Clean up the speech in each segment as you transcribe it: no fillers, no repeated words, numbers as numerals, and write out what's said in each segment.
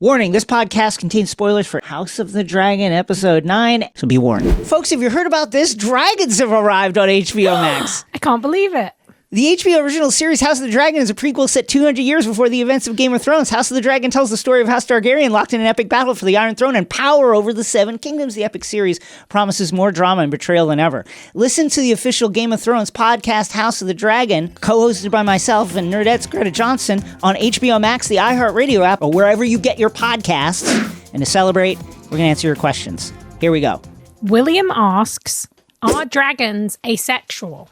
Warning, this podcast contains spoilers for House of the Dragon Episode 9, so be warned. Folks, have you heard about this? Dragons have arrived on HBO Max. I can't believe it. The HBO original series House of the Dragon is a prequel set 200 years before the events of Game of Thrones. House of the Dragon tells the story of House Targaryen locked in an epic battle for the Iron Throne and power over the Seven Kingdoms. The epic series promises more drama and betrayal than ever. Listen to the official Game of Thrones podcast, House of the Dragon, co-hosted by myself and Nerdette's Greta Johnson on HBO Max, the iHeartRadio app, or wherever you get your podcasts. And to celebrate, we're going to answer your questions. Here we go. William asks, are dragons asexual?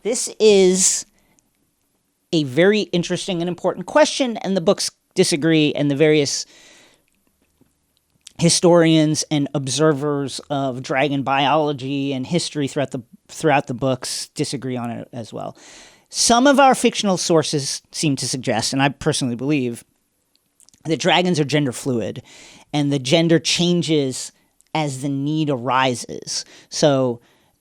This is a very interesting and important question, and the books disagree, and the various historians and observers of dragon biology and history throughout the books disagree on it as well. Some of our fictional sources seem to suggest, and I personally believe, that dragons are gender fluid, and the gender changes as the need arises. So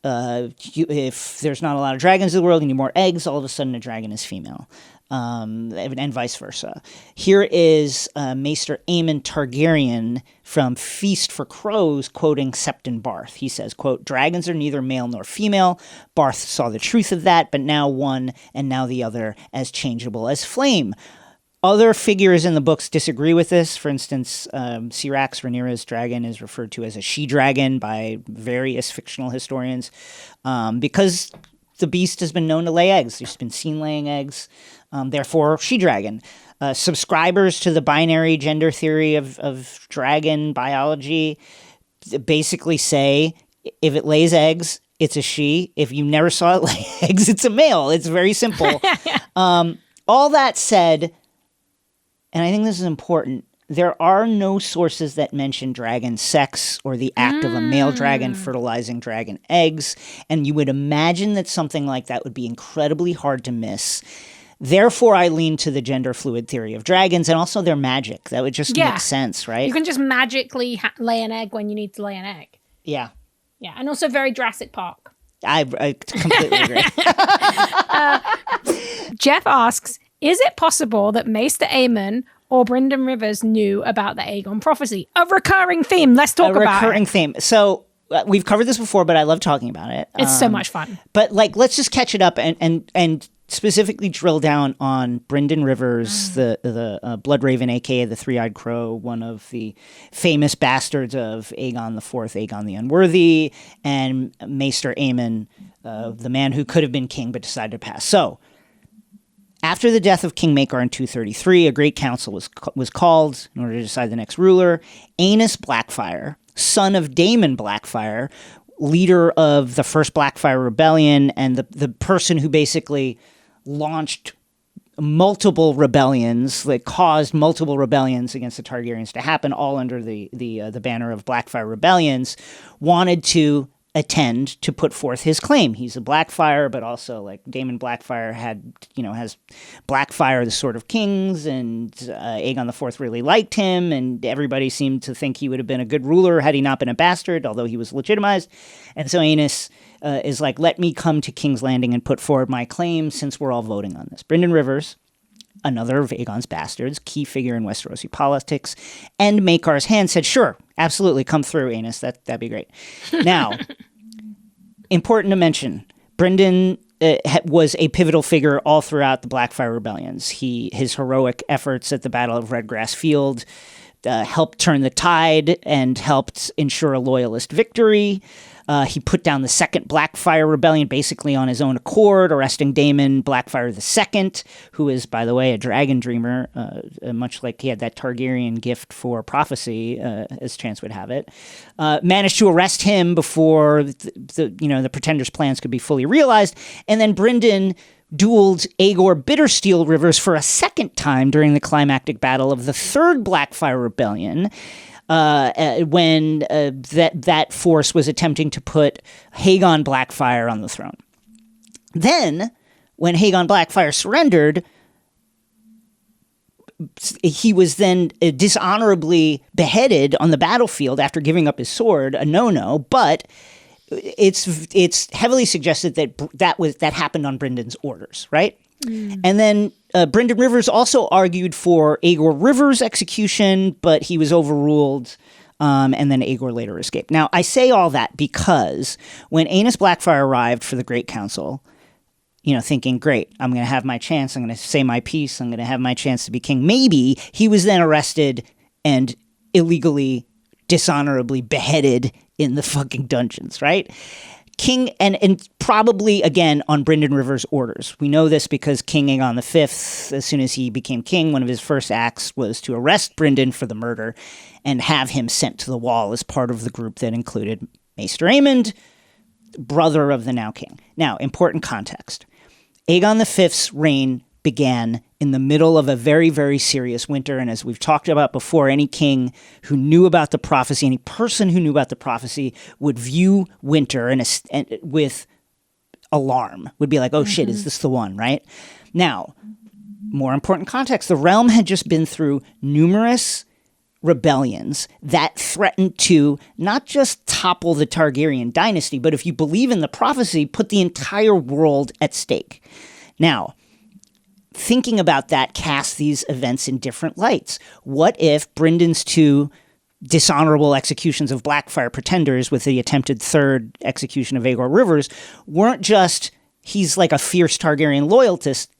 if there's not a lot of dragons in the world, you need more eggs, all of a sudden a dragon is female, and vice versa. Here is Maester Aemon Targaryen from Feast for Crows quoting Septon Barth. He says, quote, "Dragons are neither male nor female. Barth saw the truth of that, but now one and now the other as changeable as flame." Other figures in the books disagree with this. For instance, Syrax Rhaenyra's dragon is referred to as a she-dragon by various fictional historians because the beast has been known to lay eggs. She's been seen laying eggs, therefore she-dragon. Subscribers to the binary gender theory of dragon biology basically say if it lays eggs, it's a she. If you never saw it lay eggs, it's a male. It's very simple. All that said, and I think this is important, there are no sources that mention dragon sex or the act of a male dragon fertilizing dragon eggs, and you would imagine that something like that would be incredibly hard to miss. Therefore, I lean to the gender fluid theory of dragons and also their magic. That would just make sense, right? You can just magically lay an egg when you need to lay an egg. Yeah. Yeah, and also very Jurassic Park. I completely agree. Jeff asks, is it possible that Maester Aemon or Bryndon Ryvers knew about the Aegon prophecy? A recurring theme. Let's talk about it. A recurring theme. So we've covered this before, but I love talking about it. It's so much fun. But let's just catch it up and specifically drill down on Bryndon Ryvers, the Blood Raven, a.k.a. the Three-Eyed Crow, one of the famous bastards of Aegon IV, Aegon the Unworthy, and Maester Aemon, the man who could have been king but decided to pass. So, after the death of King Maekar in 233, a great council was called in order to decide the next ruler. Aenys Blackfyre, son of Daemon Blackfyre, leader of the first Blackfyre rebellion and the person who basically launched multiple rebellions, that caused multiple rebellions against the Targaryens to happen, all under the banner of Blackfyre rebellions, wanted to attend to put forth his claim. He's a Blackfyre, but also like Daemon Blackfyre has Blackfyre, the Sword of Kings, and Aegon IV really liked him, and everybody seemed to think he would have been a good ruler had he not been a bastard, although he was legitimized. And so Aenys is like, let me come to King's Landing and put forward my claim since we're all voting on this. Bryndon Ryvers, another of Aegon's bastards, key figure in Westerosi politics, and Maekar's hand said, sure, absolutely, come through, Aenys, that'd be great. Now, important to mention, Bryndon was a pivotal figure all throughout the Blackfyre rebellions. His heroic efforts at the Battle of Redgrass Field helped turn the tide and helped ensure a loyalist victory. He put down the second Blackfyre rebellion basically on his own accord, arresting Daemon Blackfyre II, who is, by the way, a dragon dreamer, much like he had that Targaryen gift for prophecy, as chance would have it. Managed to arrest him before the Pretender's plans could be fully realized, and then Bryndon dueled Aegor Bittersteel Ryvers for a second time during the climactic battle of the third Blackfyre rebellion, when that force was attempting to put Aegon Blackfyre on the throne. Then, when Aegon Blackfyre surrendered, he was then dishonorably beheaded on the battlefield after giving up his sword, a no-no, but it's heavily suggested that happened on Bryndon's orders, right? And then Bryndon Ryvers also argued for Aegor Rivers' execution, but he was overruled, and then Aegor later escaped. Now, I say all that because when Aenys Blackfyre arrived for the Great Council, thinking, great, I'm going to have my chance, I'm going to say my piece, I'm going to have my chance to be king. Maybe he was then arrested and illegally, dishonorably beheaded in the fucking dungeons, right? King, and probably, again, on Bryndon Ryvers' orders. We know this because King Aegon V, as soon as he became king, one of his first acts was to arrest Bryndon for the murder and have him sent to the wall as part of the group that included Maester Aemond, brother of the now king. Now, important context. Aegon V's reign began in the middle of a very, very serious winter. And as we've talked about before, any king who knew about the prophecy, any person who knew about the prophecy would view winter with alarm, would be like, oh shit, is this the one, right? Now, more important context, the realm had just been through numerous rebellions that threatened to not just topple the Targaryen dynasty, but if you believe in the prophecy, put the entire world at stake. Now, thinking about that casts these events in different lights. What if Bryndon's two dishonorable executions of Blackfyre pretenders with the attempted third execution of Aegor Rivers weren't just he's like a fierce Targaryen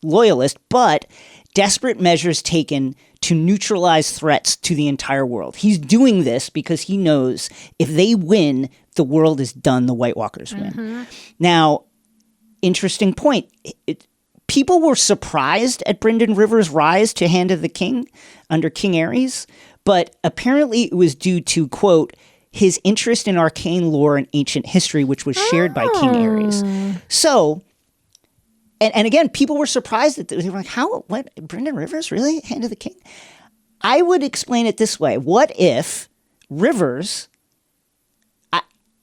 loyalist, but desperate measures taken to neutralize threats to the entire world. He's doing this because he knows if they win, the world is done, the White Walkers win. Now, interesting point. People were surprised at Bryndon Ryvers' rise to Hand of the King under King Aerys, but apparently it was due to, quote, his interest in arcane lore and ancient history, which was shared by King Aerys. So, and again, people were surprised that they were like, what, Bryndon Ryvers, really? Hand of the King? I would explain it this way. What if Ryvers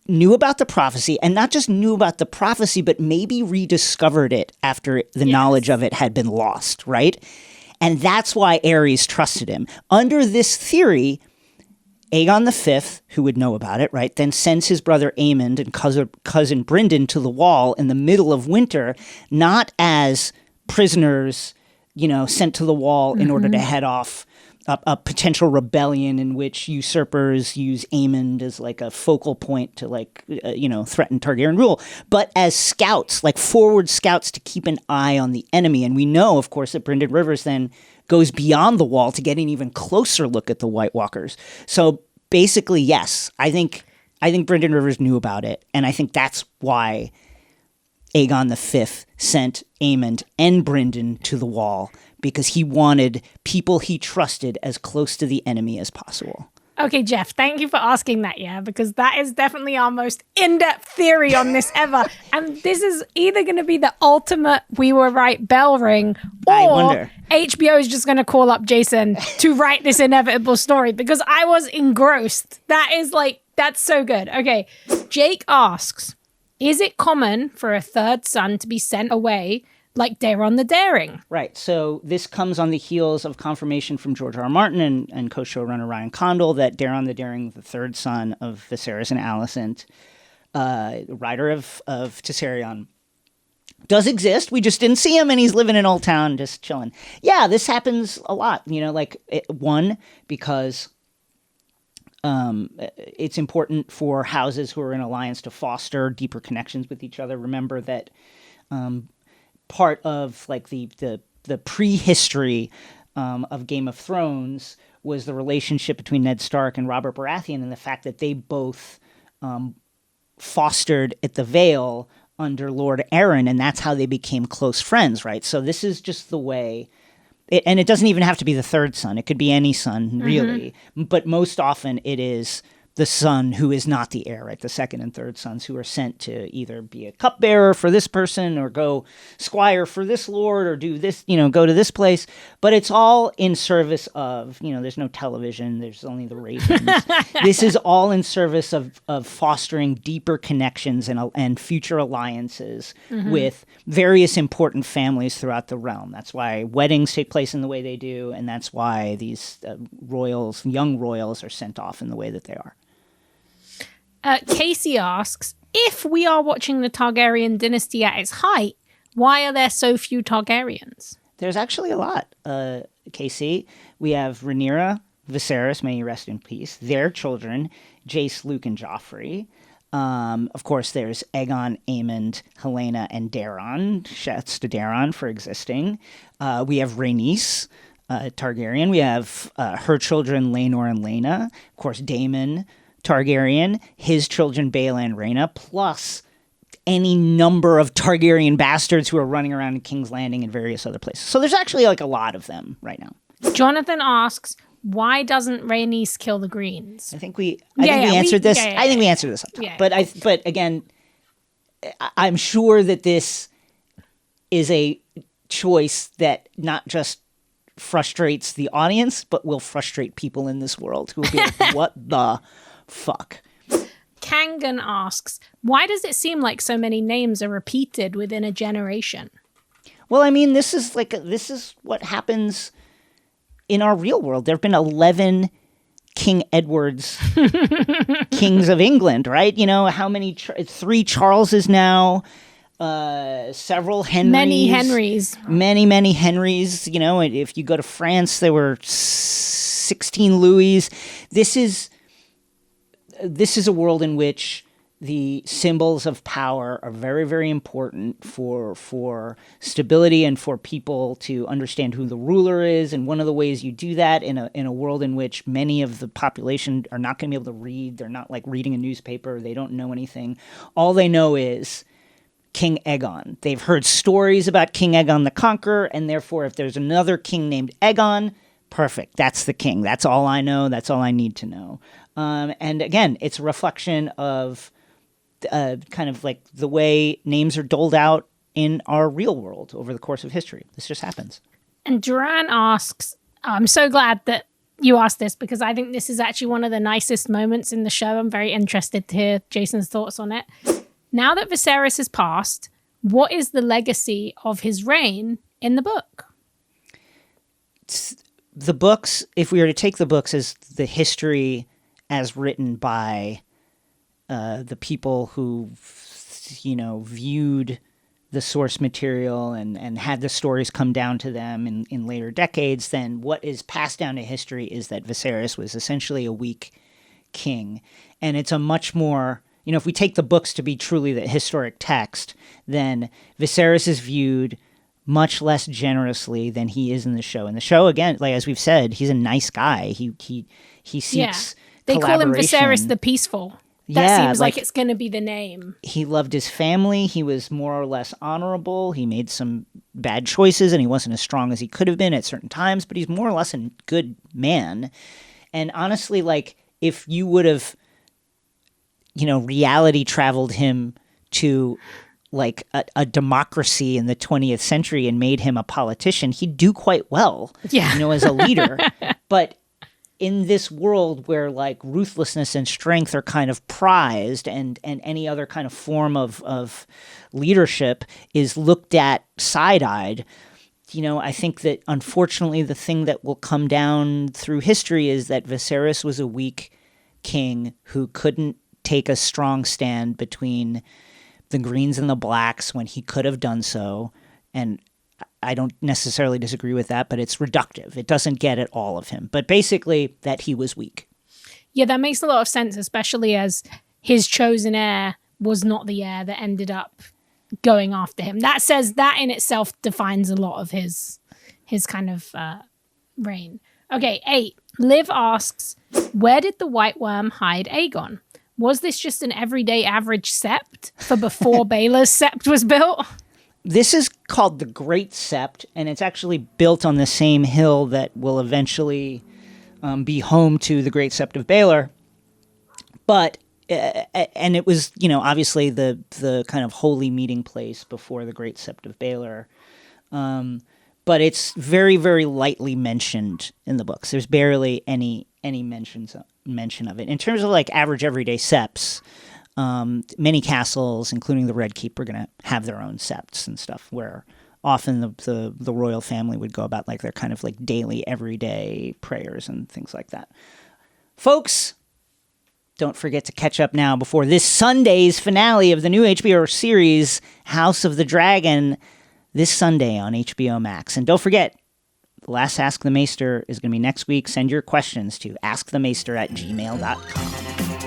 knew about the prophecy, and not just knew about the prophecy, but maybe rediscovered it after the knowledge of it had been lost, right? And that's why Aerys trusted him. Under this theory, Aegon V, who would know about it, right, then sends his brother Aemond and cousin Bryndon to the wall in the middle of winter, not as prisoners, sent to the wall in order to head off a potential rebellion in which usurpers use Aemond as like a focal point to threaten Targaryen rule, but as scouts, like forward scouts to keep an eye on the enemy. And we know, of course, that Bryndon Ryvers then goes beyond the wall to get an even closer look at the White Walkers. So basically, yes, I think Bryndon Ryvers knew about it, and I think that's why Aegon V sent Aemond and Bryndon to the wall, because he wanted people he trusted as close to the enemy as possible. Okay, Jeff, thank you for asking that, because that is definitely our most in-depth theory on this ever. And this is either going to be the ultimate we were right bell ring, or HBO is just going to call up Jason to write this inevitable story, because I was engrossed. That's so good. Okay, Jake asks, is it common for a third son to be sent away like Daeron the Daring? Right. So this comes on the heels of confirmation from George R. R. Martin and co-showrunner Ryan Condal that Daeron the Daring, the third son of Viserys and Alicent, writer of Tessarion, does exist. We just didn't see him, and he's living in Old Town just chilling. Yeah, this happens a lot. Because it's important for houses who are in alliance to foster deeper connections with each other. Remember that part of the prehistory of Game of Thrones was the relationship between Ned Stark and Robert Baratheon, and the fact that they both fostered at the Vale under Lord Arryn, and that's how they became close friends, right? So this is just the way. And it doesn't even have to be the third son. It could be any son, really. But most often it is the son who is not the heir, right? The second and third sons who are sent to either be a cupbearer for this person or go squire for this lord or do this, go to this place. But it's all in service of, there's no television. There's only the Ravens. This is all in service of fostering deeper connections and future alliances with various important families throughout the realm. That's why weddings take place in the way they do. And that's why these young royals are sent off in the way that they are. Casey asks, if we are watching the Targaryen dynasty at its height, why are there so few Targaryens? There's actually a lot, KC. We have Rhaenyra, Viserys, may he rest in peace, their children, Jace, Luke, and Joffrey. Of course, there's Aegon, Aemond, Helena, and Daeron. Shouts to Daeron for existing. We have Rhaenys, Targaryen. We have her children, Laenor and Laena. Of course, Daemon Targaryen, his children, Baela and Rhaena, plus any number of Targaryen bastards who are running around in King's Landing and various other places. So there's actually like a lot of them right now. Jonathan asks, why doesn't Rhaenys kill the Greens? I think we answered this. I think we answered this. Yeah. But again, I'm sure that this is a choice that not just frustrates the audience, but will frustrate people in this world who will be like, what the fuck? Kangan asks, why does it seem like so many names are repeated within a generation? Well, I mean, this is what happens in our real world. There have been 11 King Edwards, kings of England, right? You know, how many? 3 Charleses now, several Henrys. Many Henrys. Many Henrys. You know, if you go to France, there were 16 Louis. This is a world in which the symbols of power are very, very important for stability and for people to understand who the ruler is. And one of the ways you do that in a world in which many of the population are not going to be able to read, they're not like reading a newspaper, they don't know anything. All they know is King Aegon. They've heard stories about King Aegon the Conqueror, and therefore if there's another king named Aegon, perfect, that's the king. That's all I know. That's all I need to know. And again, it's a reflection of kind of like the way names are doled out in our real world over the course of history. This just happens. And Duran asks, I'm so glad that you asked this because I think this is actually one of the nicest moments in the show. I'm very interested to hear Jason's thoughts on it. Now that Viserys has passed, what is the legacy of his reign in the book? The books, if we were to take the books as the history as written by the people who, you know, viewed the source material and had the stories come down to them in later decades, then what is passed down to history is that Viserys was essentially a weak king. And it's a much more, you know, if we take the books to be truly the historic text, then Viserys is viewed much less generously than he is in the show. In the show, again, like as we've said, he's a nice guy. He seeks They call him collaboration. Viserys the Peaceful. That seems like it's going to be the name. He loved his family. He was more or less honorable. He made some bad choices, and he wasn't as strong as he could have been at certain times, but he's more or less a good man. And honestly, like, if you would have, you know, reality traveled him to like a democracy in the 20th century and made him a politician, he'd do quite well, you know, as a leader. But in this world where like ruthlessness and strength are kind of prized and any other kind of form of leadership is looked at side-eyed, you know, I think that unfortunately the thing that will come down through history is that Viserys was a weak king who couldn't take a strong stand between the Greens and the Blacks when he could have done so. And I don't necessarily disagree with that, but it's reductive. It doesn't get at all of him. But basically that he was weak. Yeah, that makes a lot of sense, especially as his chosen heir was not the heir that ended up going after him. That says that in itself defines a lot of his kind of reign. Okay, 8. Liv asks, where did the White Worm hide Aegon? Was this just an everyday average sept for before Baela's sept was built? This is called the Great Sept, and it's actually built on the same hill that will eventually be home to the Great Sept of Baelor. But, and it was, you know, obviously the kind of holy meeting place before the Great Sept of Baelor. But it's very, very lightly mentioned in the books. There's barely any mention of it. In terms of like average everyday septs, many castles, including the Red Keep, are going to have their own septs and stuff, where often the royal family would go about like their kind of like daily, everyday prayers and things like that. Folks, don't forget to catch up now before this Sunday's finale of the new HBO series, House of the Dragon. this Sunday on HBO Max. And don't forget, the last Ask the Maester is going to be next week. Send your questions to askthemaester@gmail.com.